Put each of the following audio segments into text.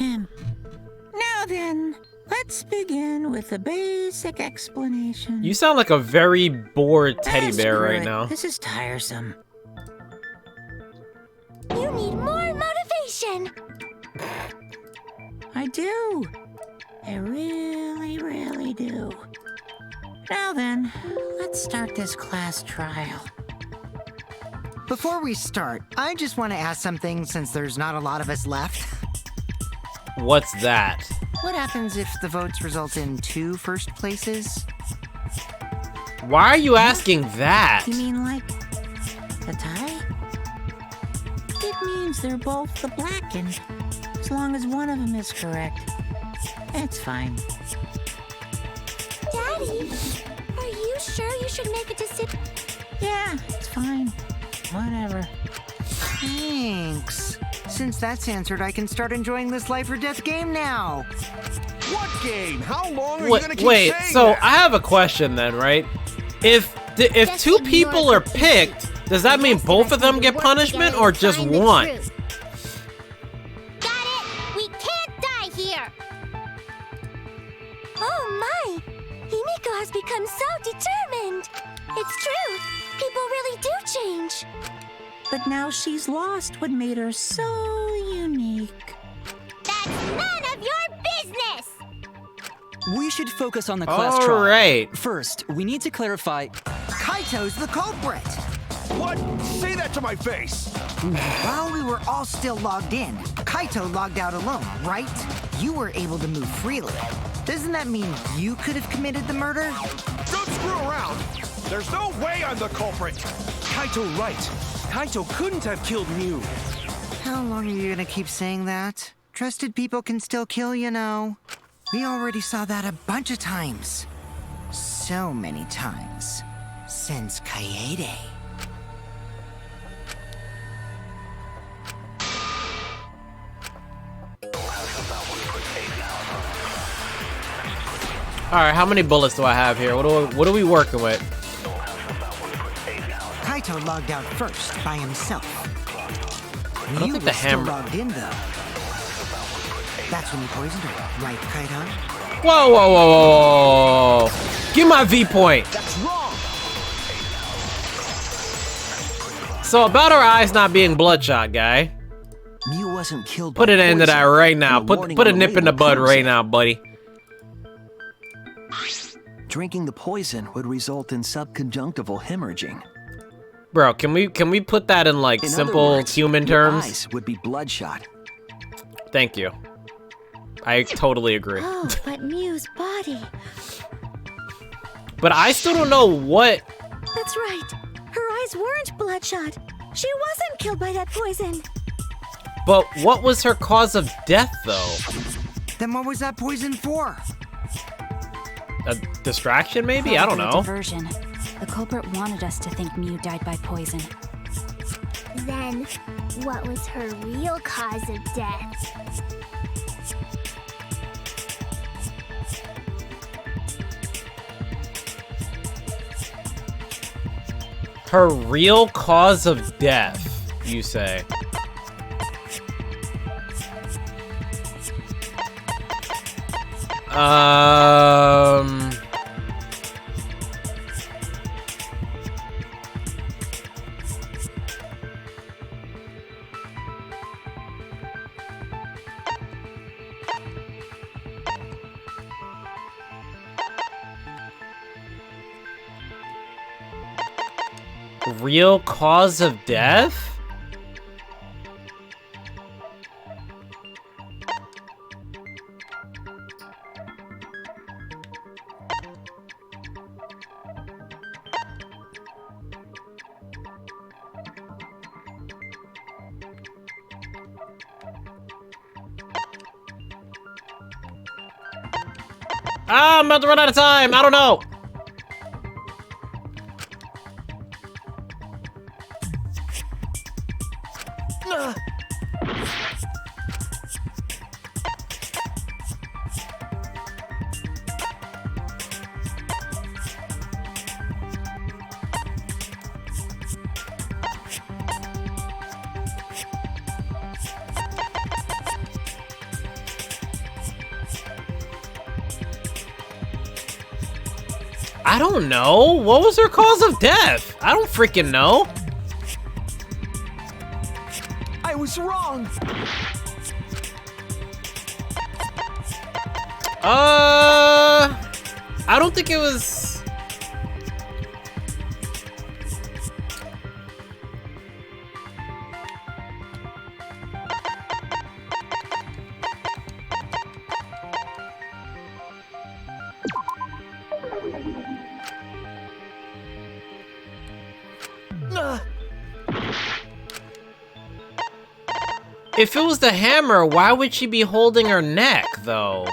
Now then, let's begin with the basic explanation. You sound like a very bored teddy bear right now. This is tiresome. You need more motivation. I do. I really, really do. Now then, let's start this class trial. Before we start, I just want to ask something since there's not a lot of us left. What's that? What happens if the votes result in 2 first places? Why are you asking that? You mean like a tie? It means they're both the blackened. As long as one of them is correct. It's fine. Daddy, are you sure you should make a decision? Yeah, it's fine. Whatever. Thanks. Since that's answered, I can start enjoying this life or death game now. What game? How long are you gonna keep Wait, saying so that? I have a question then, right? If 2 people are picked, does that mean both of them get punishment or just one? Got it! We can't die here! Oh my! Himiko has become so determined! It's true! People really do change! But now she's lost what made her so unique. That's none of your business! We should focus on the class trial. Alright. First, we need to clarify... Kaito's the culprit. What? Say that to my face! While we were all still logged in, Kaito logged out alone, right? You were able to move freely. Doesn't that mean you could have committed the murder? Don't screw around! There's no way I'm the culprit! Kaito right. Kaito couldn't have killed Mew. How long are you gonna keep saying that? Trusted people can still kill, you know. We already saw that a bunch of times. So many times. Since Kaede. Alright, how many bullets do I have here? What are we working with? Kaito logged out first by himself. I don't think the hammer... Still logged in though. That's when you poisoned her, right, Kaito? Whoa, whoa, whoa, whoa, whoa. Give my V point. That's wrong! So about her eyes not being bloodshot, guy. Mew wasn't killed by Put an end to that poison. right now. The warning Put a on the nip in the label bud proves right it. now, buddy. Drinking the poison would result in subconjunctival hemorrhaging. Bro, can we put that in like In other simple words, human your terms? eyes would be bloodshot. Thank you. I totally agree. Oh, but Mew's body. But I still don't know what... That's right. Her eyes weren't bloodshot. She wasn't killed by that poison. But what was her cause of death, though? Then what was that poison for? A distraction, maybe? I don't Probably a know. diversion. The culprit wanted us to think Mew died by poison. Then, what was her real cause of death? Her real cause of death, you say? Real cause of death? Ah, I'm about to run out of time. I don't know. I don't know. What was her cause of death? I don't freaking know. I was wrong. I don't think it was. If it was the hammer, why would she be holding her neck, though?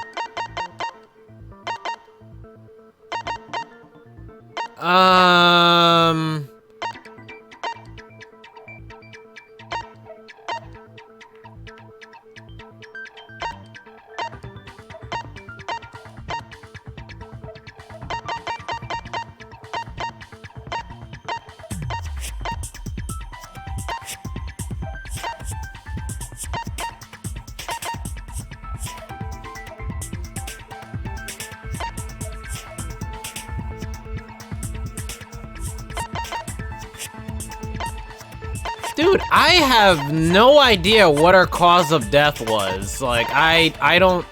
Dude, I have no idea what her cause of death was. Like, I don't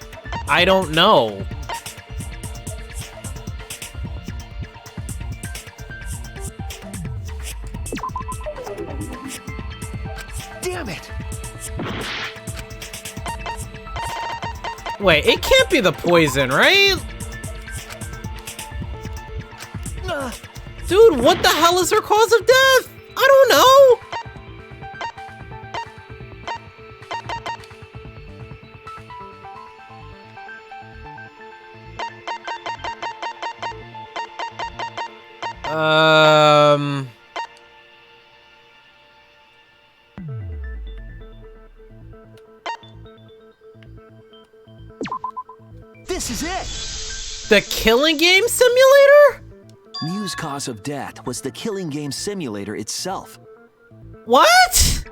know. Damn it! Wait, it can't be the poison, right? Dude, what the hell is her cause of death? I don't know. This is it! The Killing Game Simulator? Mew's cause of death was the Killing Game Simulator itself. What?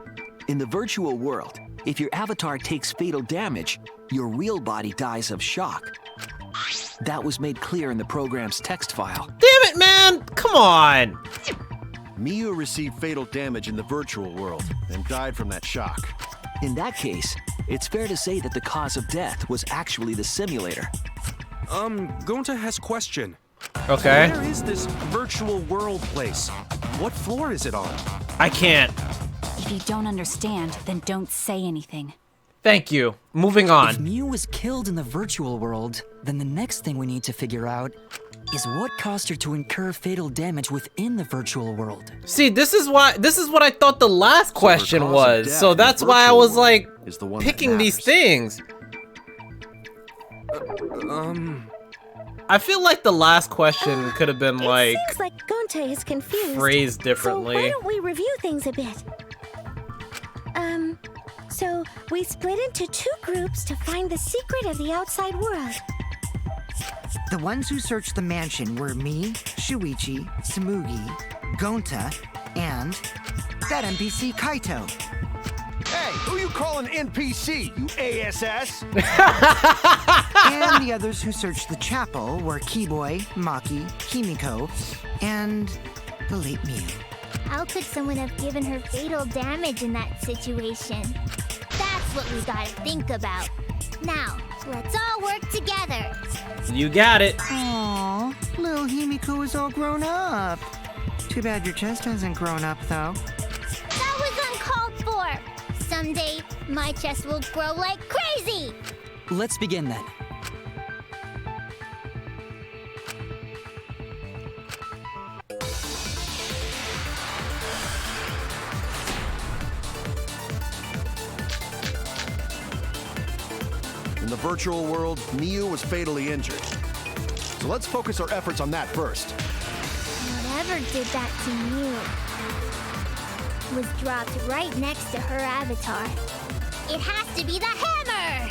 In the virtual world, if your avatar takes fatal damage, your real body dies of shock. That was made clear in the program's text file. Damn it, man! Come on! Mew received fatal damage in the virtual world and died from that shock. In that case, it's fair to say that the cause of death was actually the simulator. Gonta has question. Okay. Where is this virtual world place? What floor is it on? I can't. If you don't understand, then don't say anything. Thank you. Moving If on. Mew was killed in the virtual world, then the next thing we need to figure out is what caused her to incur fatal damage within the virtual world. See, this is what I thought the last question cause of was. death So in the that's why I virtual was world like is the one that picking these matters. things. I feel like the last question could have been like It seems like Gonta is confused. phrased So differently. why don't we review things a bit? So we split into two groups to find the secret of the outside world. The ones who searched the mansion were me, Shuichi, Samugi, Gonta, and that NPC Kaito. Hey, who you calling NPC, you ASS? And the others who searched the chapel were Keyboy, Maki, Kimiko, and the late Mew. How could someone have given her fatal damage in that situation? That's what we gotta think about. Now, let's all work together. You got it. Aww, little Himiko is all grown up. Too bad your chest hasn't grown up, though. That was uncalled for. Someday, my chest will grow like crazy. Let's begin then. In the virtual world, Mew was fatally injured. So let's focus our efforts on that first. Whatever did that to Mew was dropped right next to her avatar. It has to be the hammer!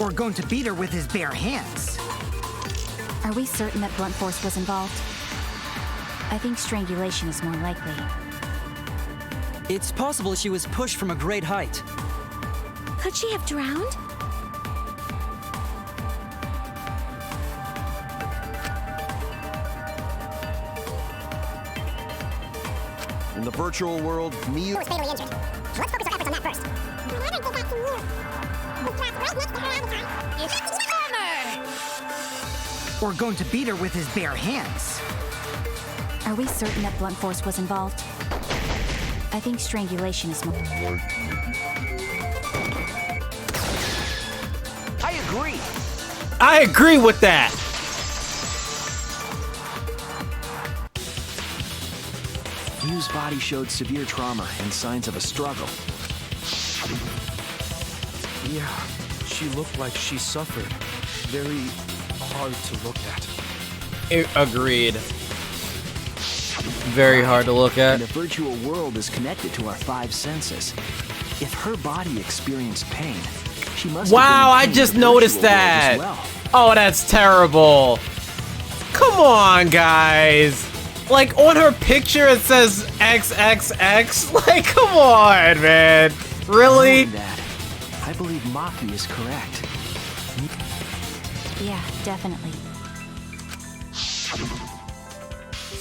Or going to beat her with his bare hands. Are we certain that blunt force was involved? I think strangulation is more likely. It's possible she was pushed from a great height. Could she have drowned? In the virtual world, Miyu was fatally injured. So let's focus our efforts on that first. It's Hammer! Or going to beat her with his bare hands. Are we certain that blunt force was involved? I think strangulation is more. I agree. I agree with that. Miyu's body showed severe trauma and signs of a struggle. Yeah, she looked like she suffered. Very hard to look at. Agreed. Very hard to look at. And the virtual world is connected to our 5 senses. If her body experienced pain, she must Wow, have I been in just the virtual noticed world that. as well. Oh, that's terrible. Come on, guys. Like, on her picture, it says XXX. Like, come on, man. Really? Knowing that, I believe Maki is correct. Yeah, definitely.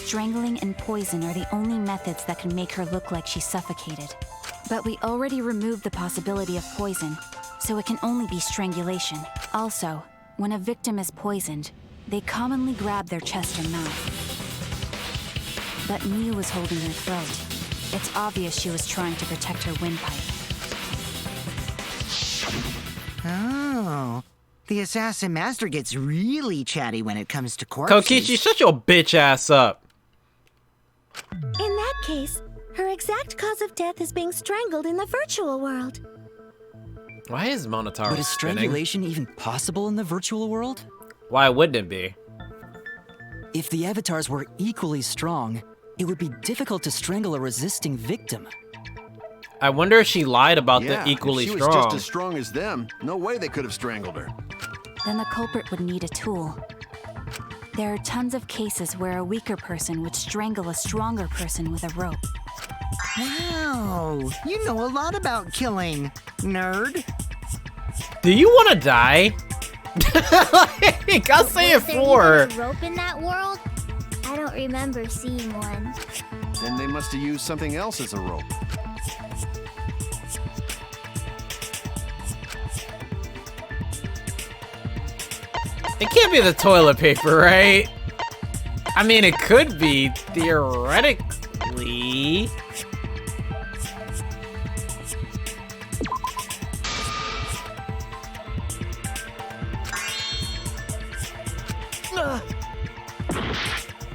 Strangling and poison are the only methods that can make her look like she's suffocated. But we already removed the possibility of poison, so it can only be strangulation. Also, when a victim is poisoned, they commonly grab their chest or mouth. But Miyu was holding her throat. It's obvious she was trying to protect her windpipe. Oh. The assassin master gets really chatty when it comes to corpses. Kokichi, shut your bitch ass up. In that case, her exact cause of death is being strangled in the virtual world. Why is Monotaro But is spinning? strangulation even possible in the virtual world? Why wouldn't it be? If the avatars were equally strong, it would be difficult to strangle a resisting victim. I wonder if she lied about yeah, the equally if she was strong. just as strong as them, no way they could have strangled her. Then the culprit would need a tool. There are tons of cases where a weaker person would strangle a stronger person with a rope. Wow, you know a lot about killing, nerd. Do you want to die? Like, I'll say it Was there for. even a rope in that world? I don't remember seeing one. Then they must have used something else as a rope. It can't be the toilet paper, right? I mean, it could be, theoretically.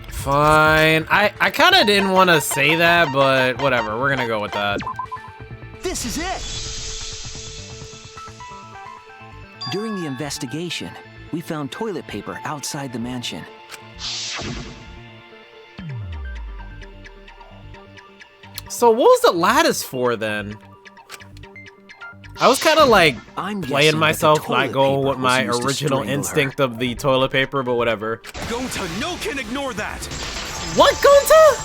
Fine. I kind of didn't want to say that, but whatever. We're gonna go with that. This is it! During the investigation, we found toilet paper outside the mansion. So what was the lattice for then? I was kind of like I'm playing guessing myself, that the not toilet going paper with was my used to original strangle her. instinct of the toilet paper, but whatever. Gonta, no can ignore that. What, Gonta?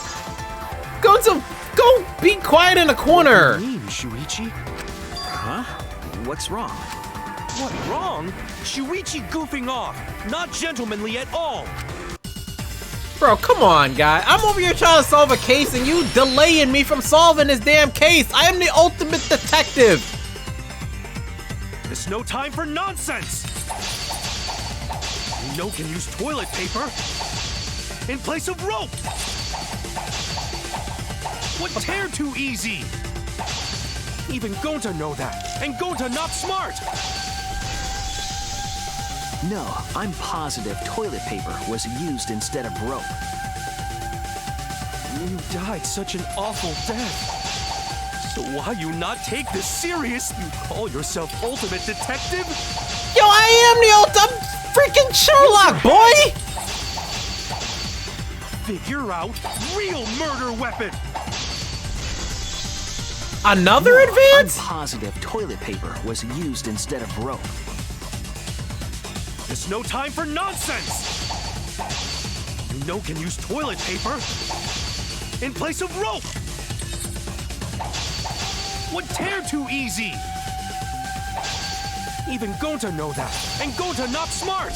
Gonta, go be quiet in a corner. What do you mean, Shuichi? Huh? What's wrong? What wrong? Shuichi goofing off. Not gentlemanly at all. Bro, come on, guy. I'm over here trying to solve a case and you delaying me from solving this damn case. I am the ultimate detective. There's no time for nonsense. You can use toilet paper in place of rope. What tear too easy? Even Gonta know that, and Gonta not smart. No, I'm positive toilet paper was used instead of rope. You died such an awful death. So why you not take this serious? You call yourself ultimate detective? Yo, I am the ultimate freaking Sherlock, boy. Figure out real murder weapon. Another No, advance? I'm positive toilet paper was used instead of rope. There's no time for nonsense. You can use toilet paper in place of rope. What tear too easy? Even Gonta know that, and Gonta not smart.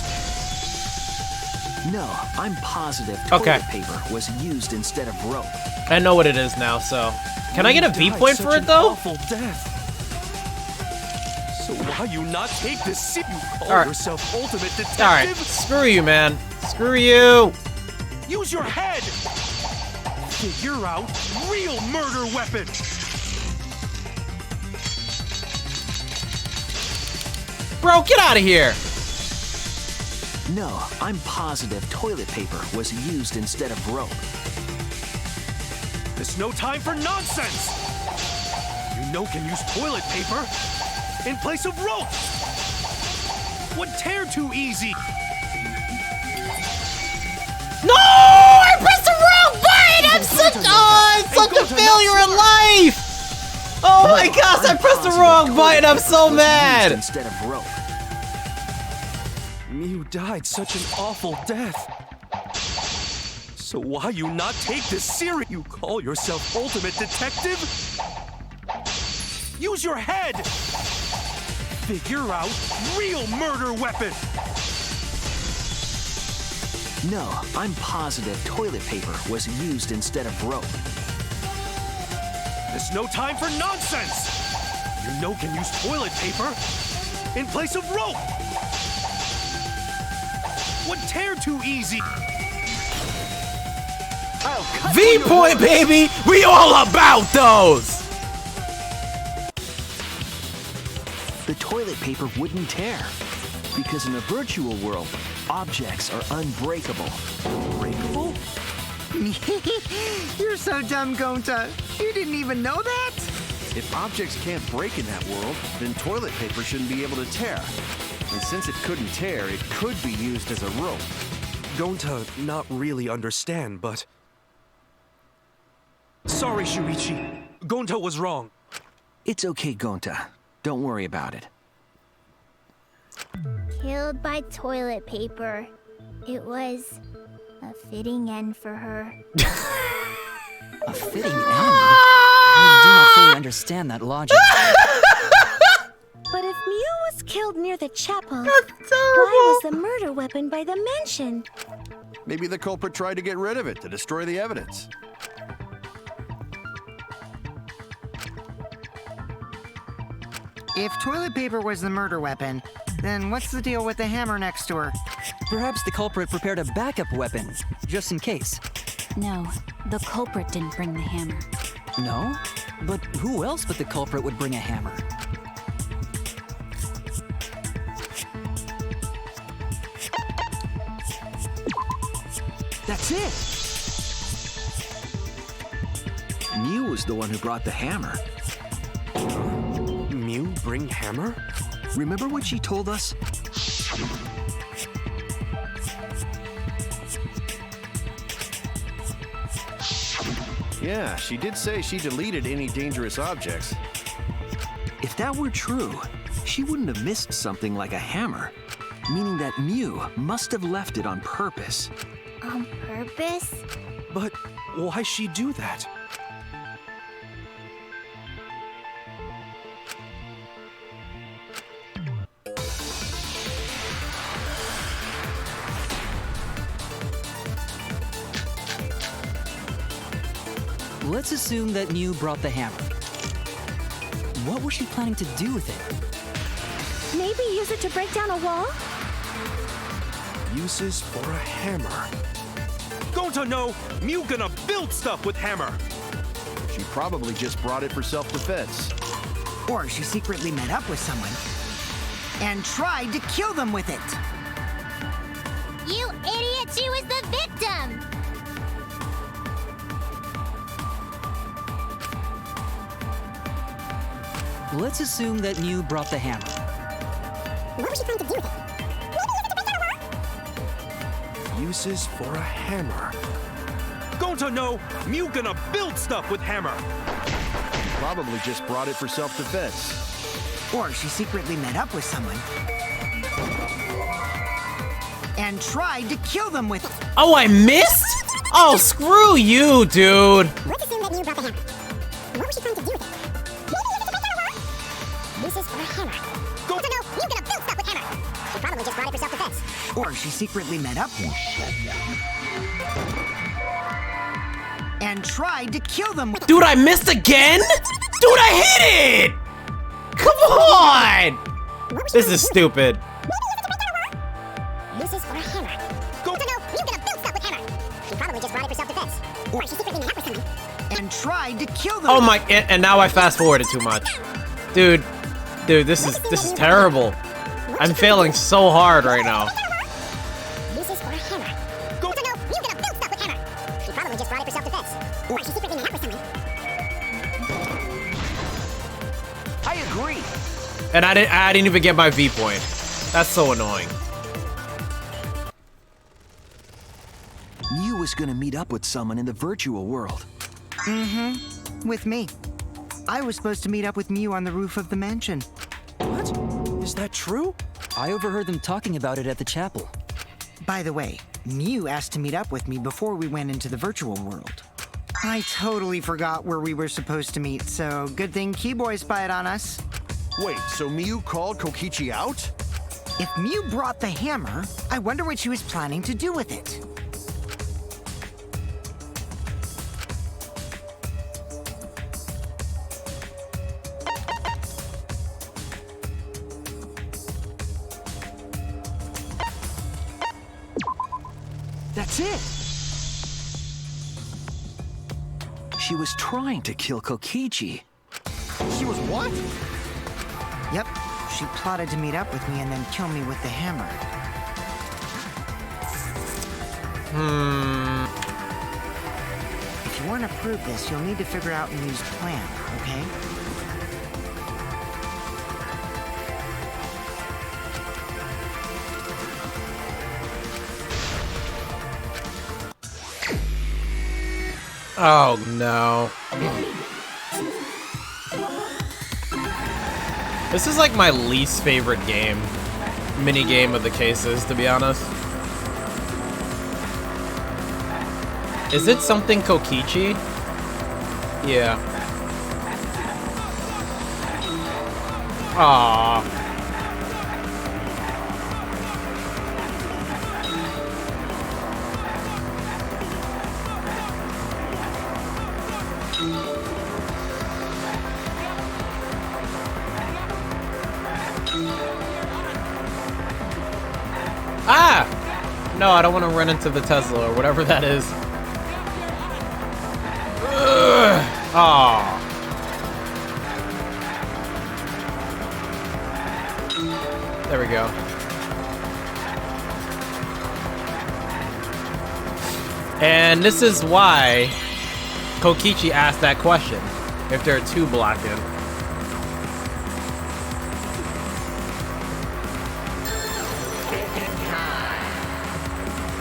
No, I'm positive toilet Okay. paper was used instead of rope. I know what it is now, so. Can I get a V point for it, though? Awful death. So why you not take this? You call Alright. yourself ultimate detective? Alright, screw you, man. Screw you. Use your head. Figure out real murder weapon. Bro, get out of here. No, I'm positive toilet paper was used instead of rope. There's no time for nonsense. You know can use toilet paper in place of rope. Would tear too easy. No! I pressed the wrong button! I'm such a failure in life! Oh my gosh, I pressed the wrong button! I'm so mad! Instead of rope. Mew died such an awful death. So why you not take this serious? You call yourself ultimate detective? Use your head. Figure out real murder weapon. No, I'm positive toilet paper was used instead of rope. There's no time for nonsense. You know can use toilet paper in place of rope. Would tear too easy. V point, baby! We all about those! The toilet paper wouldn't tear. Because in a virtual world, objects are unbreakable. Breakable? You're so dumb, Gonta. You didn't even know that? If objects can't break in that world, then toilet paper shouldn't be able to tear. And since it couldn't tear, it could be used as a rope. Gonta not really understand, but... Sorry, Shuichi. Gonta was wrong. It's okay, Gonta. Don't worry about it. Killed by toilet paper. It was a fitting end for her. A fitting end? I do not fully understand that logic. But if Mew was killed near the chapel, why was the murder weapon by the mansion? Maybe the culprit tried to get rid of it to destroy the evidence. If toilet paper was the murder weapon, then what's the deal with the hammer next to her? Perhaps the culprit prepared a backup weapon, just in case. No, the culprit didn't bring the hammer. No? But who else but the culprit would bring a hammer? That's it! Mew was the one who brought the hammer. Mew bring hammer? Remember what she told us? Yeah, she did say she deleted any dangerous objects. If that were true, she wouldn't have missed something like a hammer. Meaning that Mew must have left it on purpose. On purpose? But why she do that? Let's assume that Mew brought the hammer. What was she planning to do with it? Maybe use it to break down a wall? Uses for a hammer. Gonta no! Mew gonna build stuff with hammer! She probably just brought it for self-defense. Or she secretly met up with someone and tried to kill them with it. You idiot! She was the victim! Let's assume that Mew brought the hammer. What was she planning to do with it? Uses for a hammer. Gonta no! Mew gonna build stuff with hammer! Probably just brought it for self-defense. Or she secretly met up with someone and tried to kill them with it. Oh, I missed? Oh, screw you, dude. Let's assume that Mew brought the hammer. What was she planning to do with it? Uses for a hammer. Gonta no! Mew gonna build stuff with hammer! She probably just brought it for self-defense. Or she secretly met up and tried to kill them. Dude, I missed again? Dude, I hit it! Come on! This is stupid. This is for a hammer. Go. No, you gonna build stuff with hammer. She probably just brought it for self-defense. Or she secretly met with someone. And tried to kill them. Oh my, and now I fast forwarded too much. Dude, this is terrible. I'm failing so hard right now. This is for a hammer. Go. No, you gonna build stuff with hammer. She probably just brought it for self-defense. Or she secretly met with someone. I agree. And I didn't even get my V point. That's so annoying. Mew was gonna meet up with someone in the virtual world. Mm-hmm. With me. I was supposed to meet up with Mew on the roof of the mansion. What? Is that true? I overheard them talking about it at the chapel. By the way, Mew asked to meet up with me before we went into the virtual world. I totally forgot where we were supposed to meet, so good thing Keyboy spied on us. Wait, so Miu called Kokichi out? If Mew brought the hammer, I wonder what she was planning to do with it. That's it. She was trying to kill Kokichi. She was what? Yep, she plotted to meet up with me and then kill me with the hammer. If you want to prove this, you'll need to figure out Mew's plan, okay? Oh no. This is like my least favorite mini game of the cases, to be honest. Is it something Kokichi? Yeah. Aww. Ah! No, I don't want to run into the Tesla or whatever that is. Aww. There we go. And this is why Kokichi asked that question. If there are two blackened.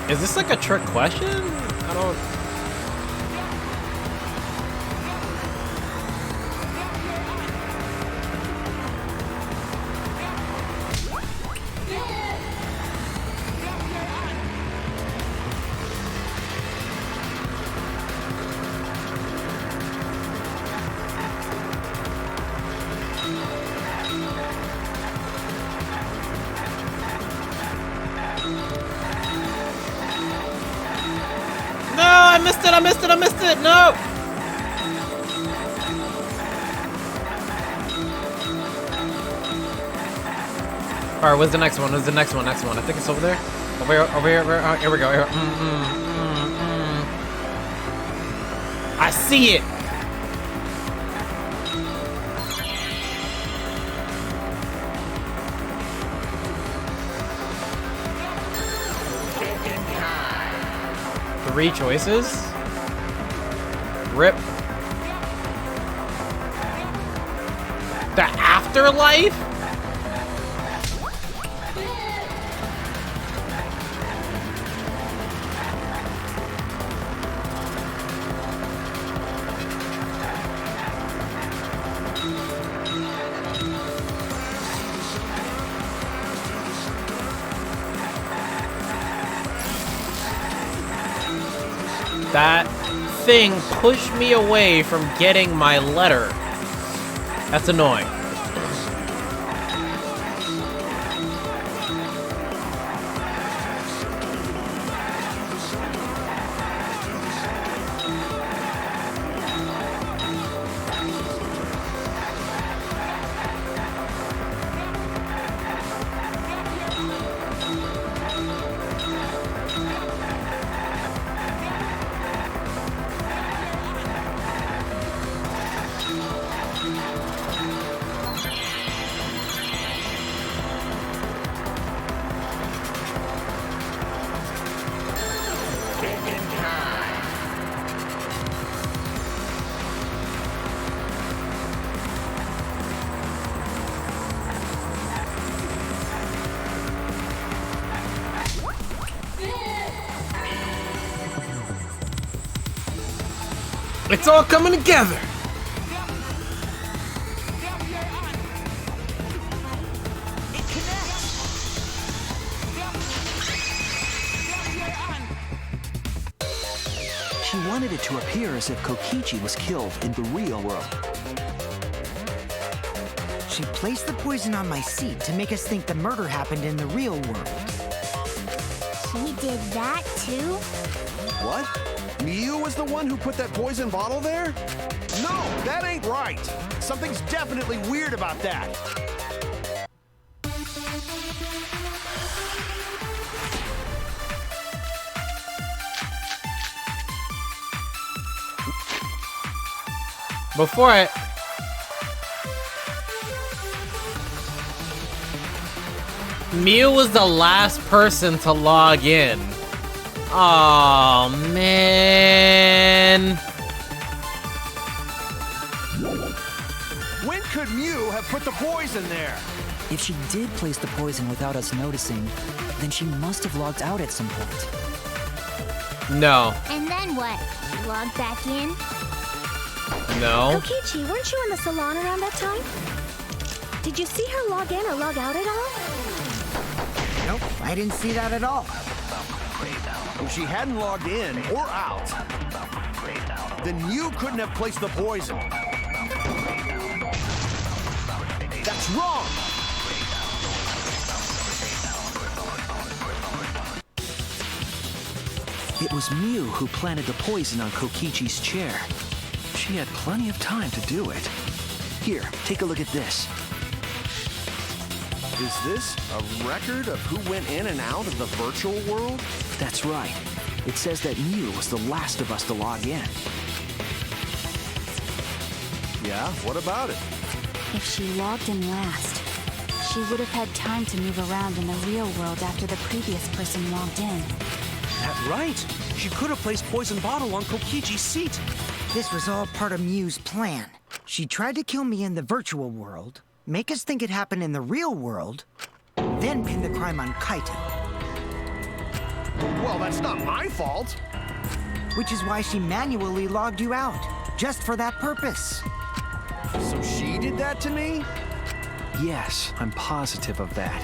Is this like a trick question? I don't... I missed it, no! Alright, what's the next one? What's the next one? I think it's over there. Over here. Here we go. Here. I see it! Three choices. Rip. The afterlife? That thing pushed me away from getting my letter. That's annoying. It's all coming together. She wanted it to appear as if Kokichi was killed in the real world. She placed the poison on my seat to make us think the murder happened in the real world. She did that too? What? Miu was the one who put that poison bottle there? No, that ain't right. Something's definitely weird about that. Before I... Miu was the last person to log in. Oh man. When could Miu have put the poison there? If she did place the poison without us noticing, then she must have logged out at some point. No. And then what? She logged back in? No. Kokichi, weren't you in the salon around that time? Did you see her log in or log out at all? Nope, I didn't see that at all. If she hadn't logged in or out, then Miu couldn't have placed the poison. That's wrong! It was Miu who planted the poison on Kokichi's chair. She had plenty of time to do it. Here, take a look at this. Is this a record of who went in and out of the virtual world? That's right. It says that Miu was the last of us to log in. Yeah, what about it? If she logged in last, she would have had time to move around in the real world after the previous person logged in. That's right. She could have placed poison bottle on Kokichi's seat. This was all part of Miu's plan. She tried to kill me in the virtual world, make us think it happened in the real world, then pin the crime on Kaito. Well, that's not my fault. Which is why she manually logged you out, just for that purpose. So she did that to me? Yes, I'm positive of that.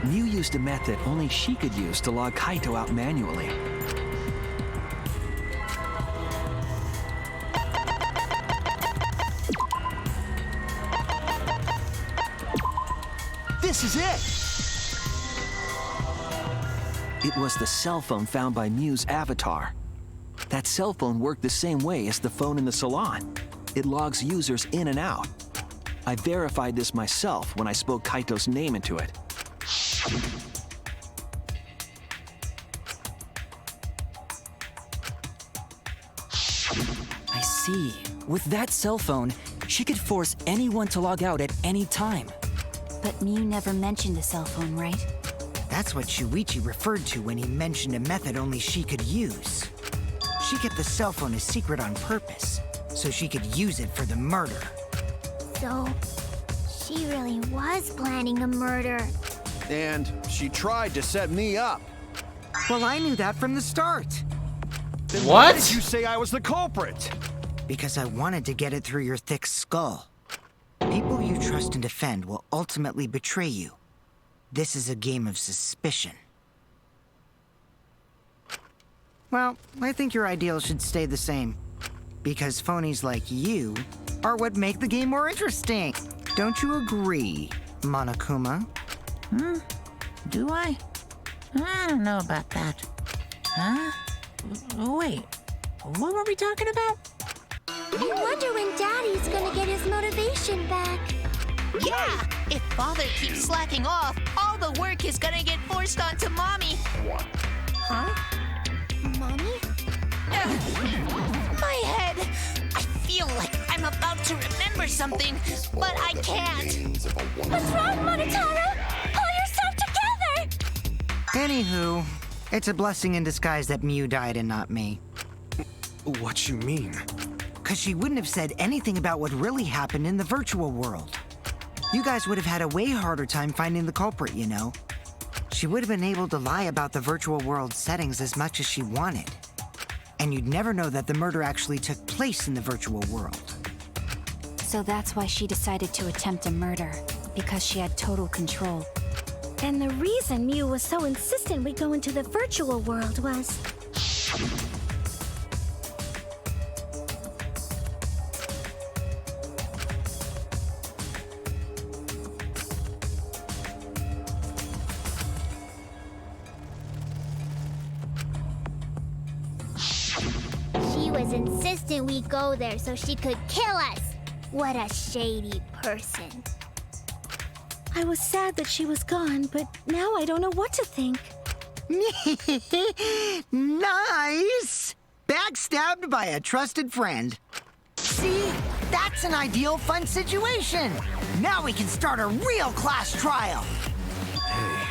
Miu used a method only she could use to log Kaito out manually. This is it! It was the cell phone found by Miu's avatar. That cell phone worked the same way as the phone in the salon. It logs users in and out. I verified this myself when I spoke Kaito's name into it. I see. With that cell phone, she could force anyone to log out at any time. But Miu never mentioned a cell phone, right? That's what Shuichi referred to when he mentioned a method only she could use. She kept the cell phone a secret on purpose, so she could use it for the murder. So, she really was planning a murder. And she tried to set me up. Well, I knew that from the start. Then What? why did you say I was the culprit? Because I wanted to get it through your thick skull. People you trust and defend will ultimately betray you. This is a game of suspicion. Well, I think your ideals should stay the same. Because phonies like you are what make the game more interesting. Don't you agree, Monokuma? Do I? I don't know about that. Huh? Wait, what were we talking about? I wonder when Daddy's gonna get his motivation back. Yeah! If Father keeps slacking off, all the work is gonna get forced onto Mommy. Huh? Mommy? My head! I feel like I'm about to remember something, but I can't. What's wrong, Monotaro? Pull yourself together! Anywho, it's a blessing in disguise that Miu died and not me. What you mean? Because she wouldn't have said anything about what really happened in the virtual world. You guys would have had a way harder time finding the culprit, you know. She would have been able to lie about the virtual world settings as much as she wanted. And you'd never know that the murder actually took place in the virtual world. So that's why she decided to attempt a murder, because she had total control. And the reason Mew was so insistent we go into the virtual world was... She was insistent we go there so she could kill us. What a shady person. I was sad that she was gone, but now I don't know what to think. Nice! Backstabbed by a trusted friend. See? That's an ideal fun situation. Now we can start a real class trial. Hey,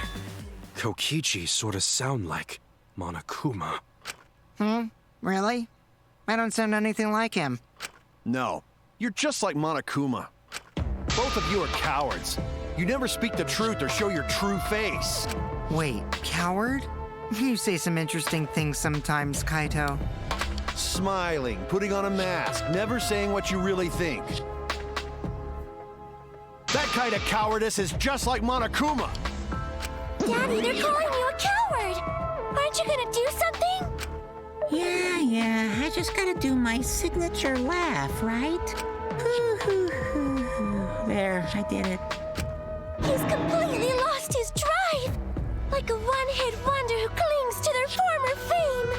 Kokichi sort of sound like Monokuma. Really? I don't sound anything like him. No, you're just like Monokuma. Both of you are cowards. You never speak the truth or show your true face. Wait, coward? You say some interesting things sometimes, Kaito. Smiling, putting on a mask, never saying what you really think. That kind of cowardice is just like Monokuma. Daddy, they're calling you a coward! Aren't you gonna do something? Yeah, I just gotta do my signature laugh, right? There, I did it. He's completely lost his drive! Like a one-hit wonder who clings to their former fame!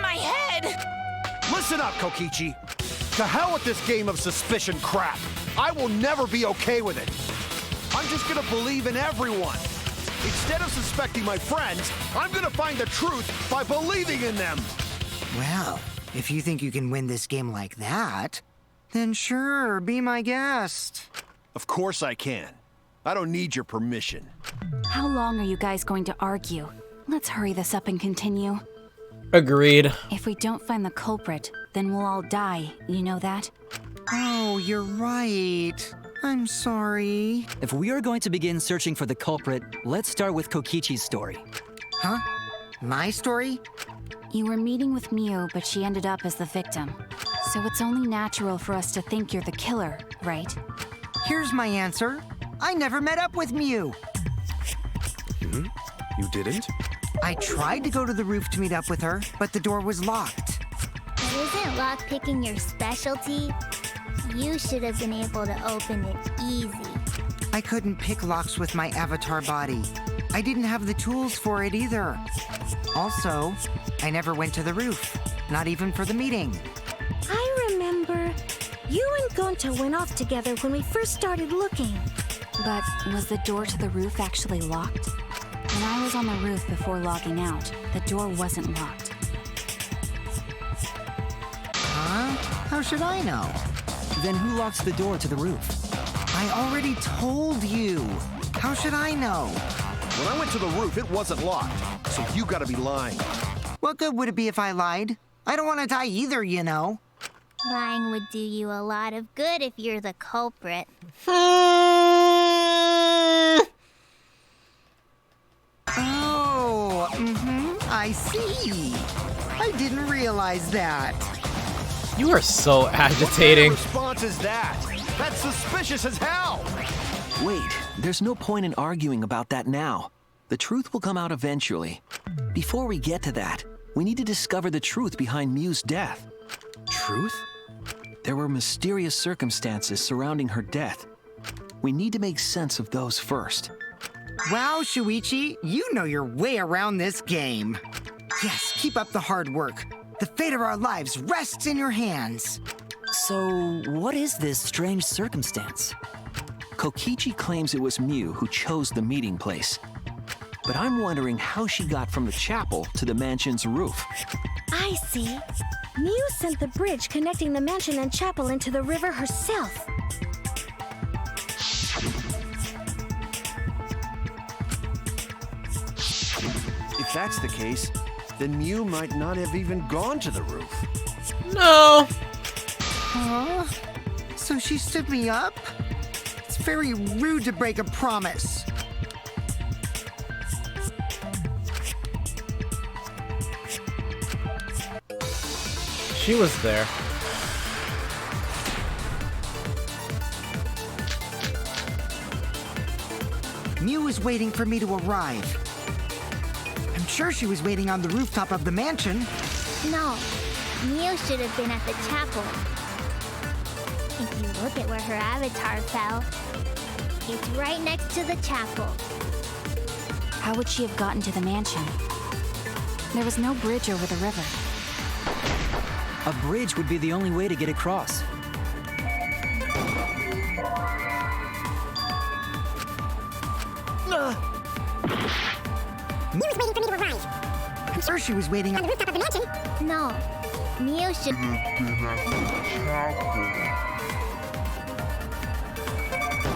My head! Listen up, Kokichi. To hell with this game of suspicion crap. I will never be okay with it. I'm just gonna believe in everyone. Instead of suspecting my friends, I'm gonna find the truth by believing in them. Well, if you think you can win this game like that, then sure, be my guest. Of course I can. I don't need your permission. How long are you guys going to argue? Let's hurry this up and continue. Agreed. If we don't find the culprit, then we'll all die. You know that? Oh, you're right. I'm sorry. If we are going to begin searching for the culprit, let's start with Kokichi's story. Huh? My story? You were meeting with Mew, but she ended up as the victim. So it's only natural for us to think you're the killer, right? Here's my answer. I never met up with Mew. You didn't? I tried to go to the roof to meet up with her, but the door was locked. But isn't lockpicking your specialty? You should have been able to open it easy. I couldn't pick locks with my avatar body. I didn't have the tools for it either. Also, I never went to the roof, not even for the meeting. I remember you and Gonta went off together when we first started looking. But was the door to the roof actually locked? When I was on the roof before logging out, the door wasn't locked. Huh? How should I know? Then who locks the door to the roof? I already told you. How should I know? When I went to the roof, it wasn't locked. So you gotta be lying. What good would it be if I lied? I don't want to die either, you know. Lying would do you a lot of good if you're the culprit. Oh, I see. I didn't realize that. You are so agitating. What kind of response is that? That's suspicious as hell. Wait, there's no point in arguing about that now. The truth will come out eventually. Before we get to that, we need to discover the truth behind Mew's death. Truth? There were mysterious circumstances surrounding her death. We need to make sense of those first. Wow, Shuichi, you know your way around this game. Yes, keep up the hard work. The fate of our lives rests in your hands. So, what is this strange circumstance? Kokichi claims it was Mew who chose the meeting place. But I'm wondering how she got from the chapel to the mansion's roof. I see. Mew sent the bridge connecting the mansion and chapel into the river herself. If that's the case, then Mew might not have even gone to the roof. No. Huh? So she stood me up? It's very rude to break a promise. she was there. Mew was waiting for me to arrive. I'm sure she was waiting on the rooftop of the mansion. No, Mew should have been at the chapel. If you look at where her avatar fell, it's right next to the chapel. How would she have gotten to the mansion? There was no bridge over the river. A bridge would be the only way to get across. Mew was waiting for me to arrive. I'm sure she was waiting on the rooftop of the mansion. No, Mew should...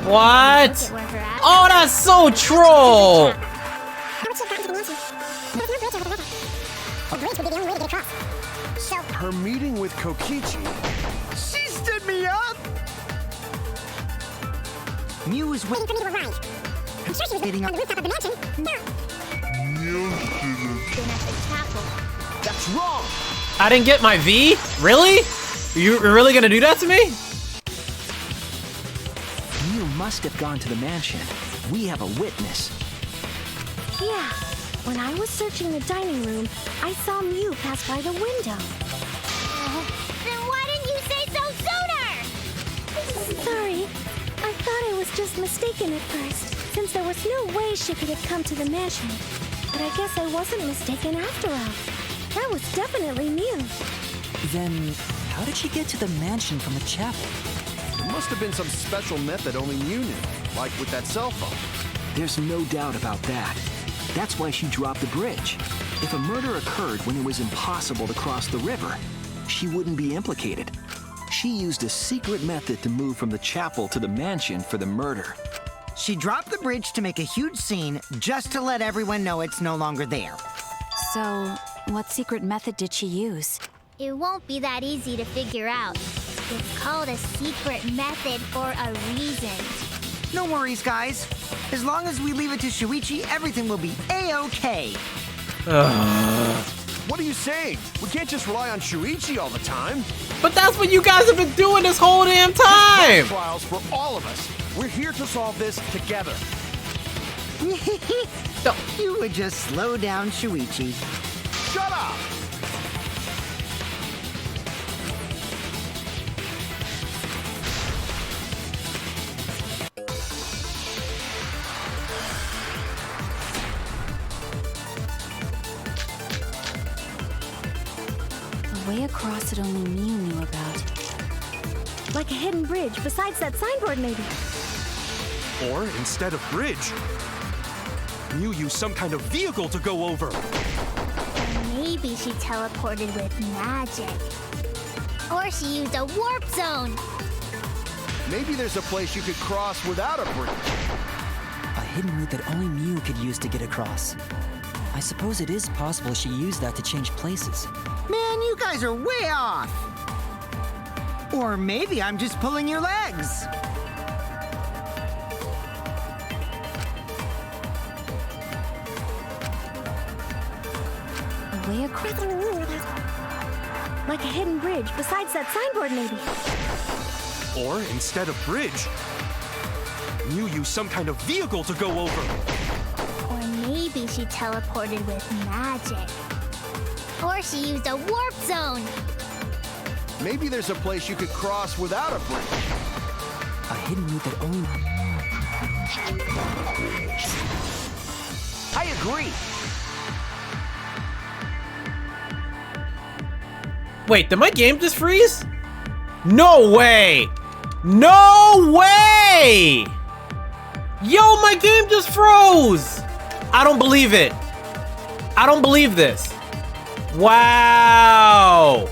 What? Look at where her avatar... Oh, that's so troll! How would she have gotten to the mansion? There's no bridge over the river. The bridge would be the only way to get across. So... Her meeting with Kokichi. She stood me up! Mew was waiting for me to arrive. I'm sure she was waiting on the rooftop of the mansion. No. Been at the chapel. That's wrong! I didn't get my V? Really? You're really gonna do that to me? Mew must have gone to the mansion. We have a witness. Yeah. When I was searching the dining room, I saw Mew pass by the window. Then why didn't you say so sooner? Sorry. I thought I was just mistaken at first, since there was no way she could have come to the mansion. But I guess I wasn't mistaken after all. That was definitely Mew. Then, how did she get to the mansion from the chapel? There must have been some special method only Mew knew, like with that cell phone. There's no doubt about that. That's why she dropped the bridge. If a murder occurred when it was impossible to cross the river, she wouldn't be implicated. She used a secret method to move from the chapel to the mansion for the murder. She dropped the bridge to make a huge scene just to let everyone know it's no longer there. So, what secret method did she use? It won't be that easy to figure out. It's called a secret method for a reason. No worries, guys. As long as we leave it to Shuichi, everything will be A-OK. What are you saying? We can't just rely on Shuichi all the time. But that's what you guys have been doing this whole damn time! Trials for all of us. We're here to solve this together. You would just slow down Shuichi. Shut up! A way across that only Mew knew about. Like a hidden bridge besides that signboard, maybe. Or instead of bridge, Mew used some kind of vehicle to go over. Maybe she teleported with magic. Or she used a warp zone. Maybe there's a place you could cross without a bridge. A hidden route that only Mew could use to get across. I suppose it is possible she used that to change places. Man, you guys are way off. Or maybe I'm just pulling your legs. A way across. Like a hidden bridge besides that signboard, maybe. Or instead of bridge, Mew used some kind of vehicle to go over. Or maybe she teleported with magic. Or she used a warp zone. Maybe there's a place you could cross without a bridge. A hidden route that only... I agree. Wait, did my game just freeze? No way! No way! Yo, my game just froze! I don't believe it. I don't believe this. Wow!